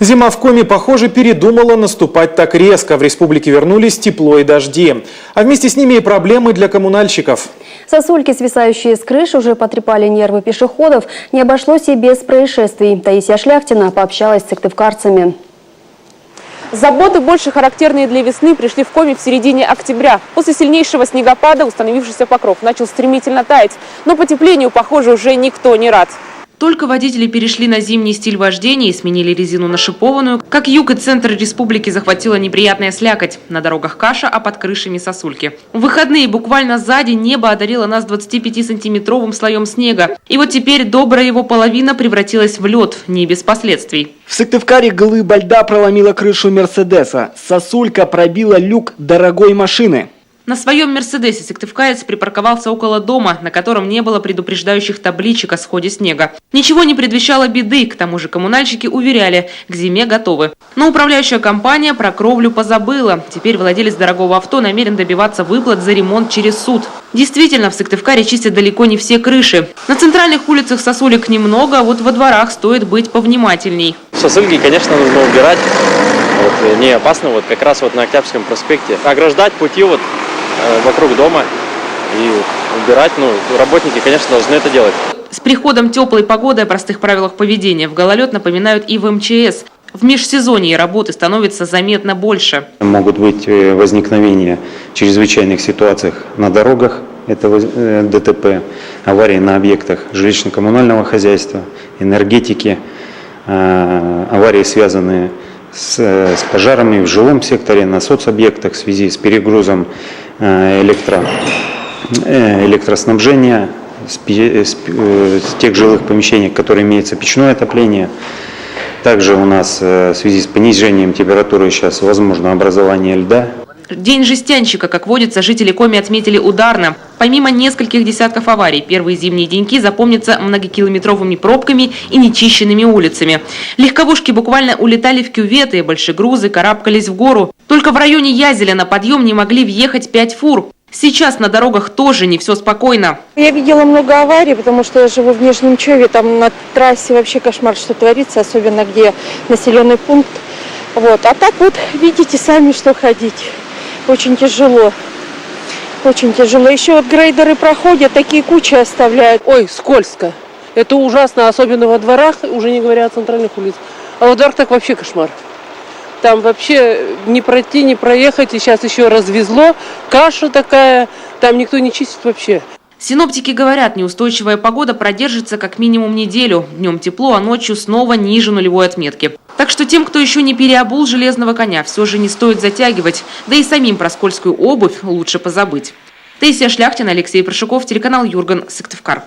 Зима в Коми, похоже, передумала наступать так резко. В республике вернулись тепло и дожди. А вместе с ними и проблемы для коммунальщиков. Сосульки, свисающие с крыш, уже потрепали нервы пешеходов. Не обошлось и без происшествий. Таисия Шляхтина пообщалась с сыктывкарцами. Заботы, больше характерные для весны, пришли в Коми в середине октября. После сильнейшего снегопада установившийся покров начал стремительно таять. Но потеплению, похоже, уже никто не рад. Только водители перешли на зимний стиль вождения и сменили резину на шипованную, как юг и центр республики захватила неприятная слякоть. На дорогах каша, а под крышами сосульки. В выходные буквально за день небо одарило нас 25-сантиметровым слоем снега. И вот теперь добрая его половина превратилась в лед, не без последствий. В Сыктывкаре глыба льда проломила крышу Мерседеса. Сосулька пробила люк дорогой машины. На своем «Мерседесе» сыктывкарец припарковался около дома, на котором не было предупреждающих табличек о сходе снега. Ничего не предвещало беды, к тому же коммунальщики уверяли, к зиме готовы. Но управляющая компания про кровлю позабыла. Теперь владелец дорогого авто намерен добиваться выплат за ремонт через суд. Действительно, в Сыктывкаре чистят далеко не все крыши. На центральных улицах сосулек немного, а вот во дворах стоит быть повнимательней. Сосульки, конечно, нужно убирать. Не опасно, как раз на Октябрьском проспекте. Ограждать пути вокруг дома и убирать. Работники, конечно, должны это делать. С приходом теплой погоды о простых правилах поведения в гололед напоминают и в МЧС. В межсезонье работы становится заметно больше. Могут быть возникновения чрезвычайных ситуаций на дорогах, это ДТП, аварии на объектах жилищно-коммунального хозяйства, энергетики, аварии, связанные с пожарами в жилом секторе, на соцобъектах в связи с перегрузом электроснабжения, с тех жилых помещений, в которых имеется печное отопление. Также у нас в связи с понижением температуры сейчас возможно образование льда. День жестянщика, как водится, жители Коми отметили ударно. Помимо нескольких десятков аварий, первые зимние деньки запомнятся многокилометровыми пробками и нечищенными улицами. Легковушки буквально улетали в кюветы, большегрузы карабкались в гору. Только в районе Язеля на подъем не могли въехать 5 фур. Сейчас на дорогах тоже не все спокойно. Я видела много аварий, потому что я живу в Нижнем Чове. Там на трассе вообще кошмар, что творится, особенно где населенный пункт. А так видите сами, что ходить. Очень тяжело. Очень тяжело. Еще грейдеры проходят, такие кучи оставляют. Ой, скользко. Это ужасно, особенно во дворах, уже не говоря о центральных улицах. А во дворах так вообще кошмар. Там вообще не пройти, не проехать. И сейчас еще развезло. Каша такая. Там никто не чистит вообще. Синоптики говорят, неустойчивая погода продержится как минимум неделю. Днем тепло, а ночью снова ниже нулевой отметки. Так что тем, кто еще не переобул железного коня, все же не стоит затягивать. Да и самим про скользкую обувь лучше позабыть. Таисия Шляхтина, Алексей Прошуков, телеканал Юрган, Сыктывкар.